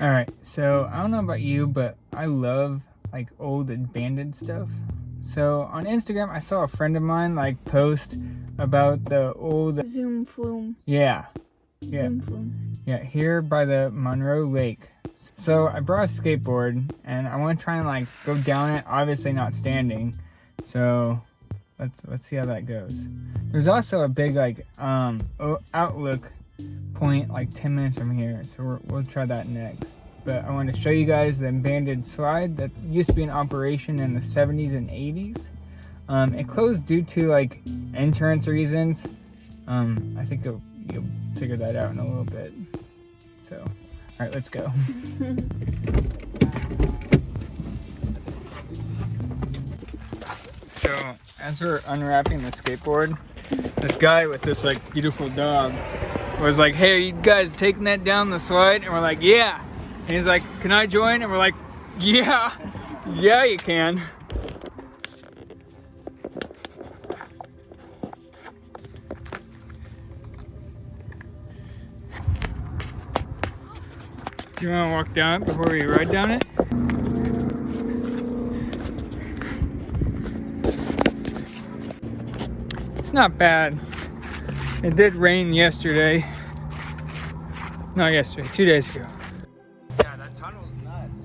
Alright, so I don't know about you, but I love like old abandoned stuff. So on Instagram, I saw a friend of mine like post about the old Flume. Yeah. Flume. Yeah, here by the Monroe Lake. So I brought a skateboard and I want to try and like go down it, obviously not standing. So let's see how that goes. There's also a big like outlook point like 10 minutes from here, so we'll try that next. But I want to show you guys the abandoned slide that used to be in operation in the 70s and 80s. It closed due to like insurance reasons. I think you'll figure that out in a little bit. So, all right, let's go. So as we're unwrapping the skateboard, this guy with this like beautiful dog was like, "Hey, are you guys taking that down the slide?" And we're like, "Yeah." And he's like, "Can I join?" And we're like, "Yeah, yeah, you can." Do you want to walk down it before we ride down it? It's not bad. It did rain yesterday. Not yesterday, 2 days ago. Yeah, that tunnel's nuts.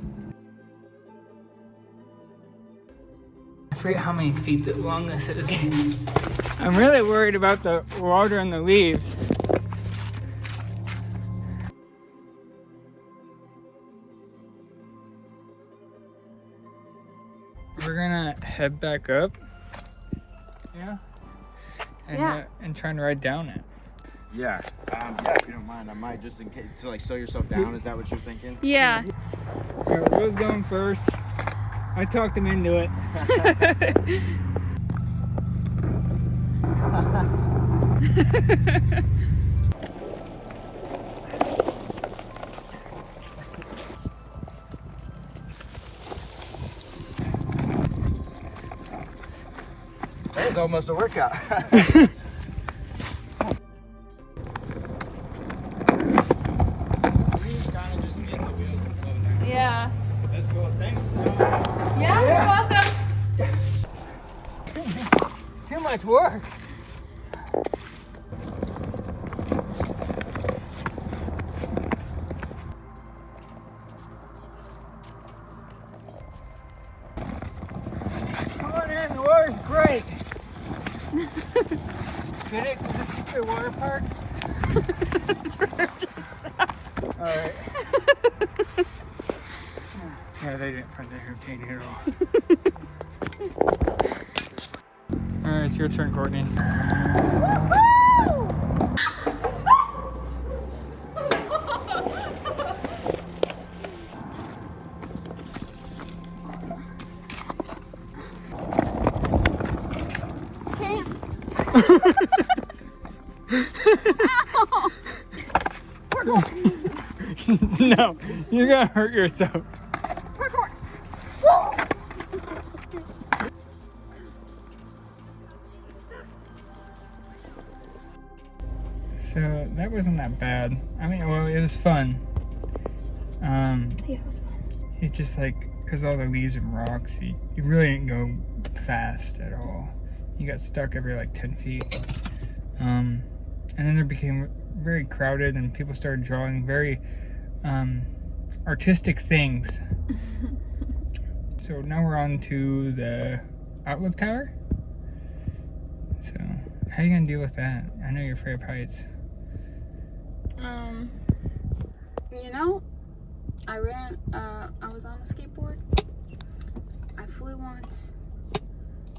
I forget how many feet long this is. I'm really worried about the water and the leaves. We're gonna head back up. Yeah. And trying to ride down it. Yeah. Yeah, if you don't mind, I might just in case to like slow yourself down. Is that what you're thinking? Yeah. Alright, Will's going first. I talked him into it. That was almost a workout. Yeah. That's cool. Thanks. Yeah, you're welcome. Too much work. Come on in, the water's great. Get it? Is this the water park? Alright. Yeah, they didn't print their routine here at all. Alright, it's your turn, Courtney. No, you're gonna hurt yourself. So that wasn't that bad. I mean, well, it was fun. Yeah, it was fun. It's just like, because all the leaves and rocks, you really didn't go fast at all. You got stuck every like 10 feet. And then it became very crowded and people started drawing very artistic things. So now we're on to the outlook tower. So how are you gonna deal with that? I know you're afraid of heights. You know, I was on a skateboard. I flew once.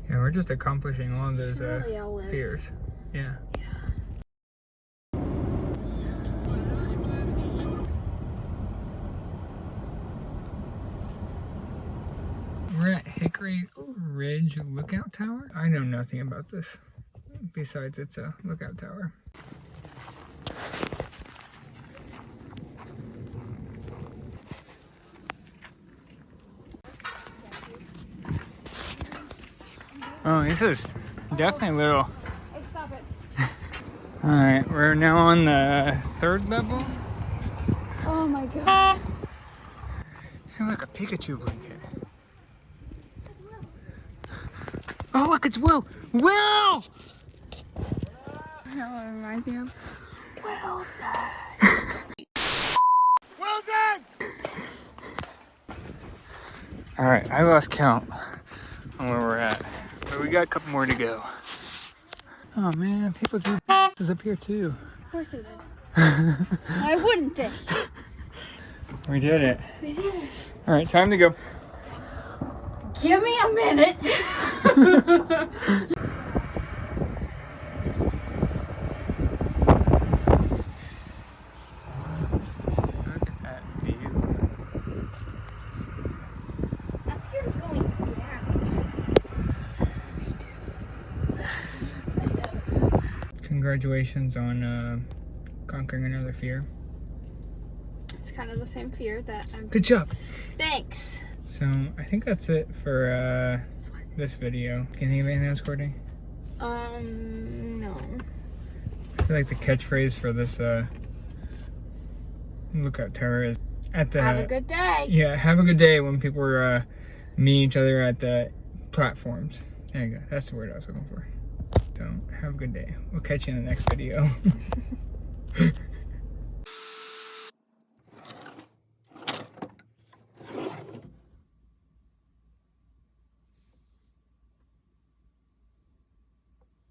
Yeah, we're just accomplishing all of those Surely I'll live. fears. Yeah. We're at Hickory Ridge Lookout Tower. I know nothing about this, besides it's a lookout tower. Oh, this is definitely a little... Oh, stop it. Alright, we're now on the 3rd level. Oh my god. Hey, look, a Pikachu blanket. Oh, look, it's Will! Will! That reminds me of Wilson. Wilson! Alright, I lost count on where we're at. But we got a couple more to go. Oh man, people drew is up here too. Of course they did. Why wouldn't they? We did it. We did it. Alright, time to go. Give me a minute. Look at that view. I'm scared of going down. Congratulations on conquering another fear. It's kind of the same fear that I'm. Good job. Thanks. So I think that's it for this video. Can you think of anything else, Courtney? No. I feel like the catchphrase for this lookout tower is at the Have a good day. yeah, have a good day when people are meeting each other at the platforms. There you go. That's the word I was looking for. So have a good day. We'll catch you in the next video.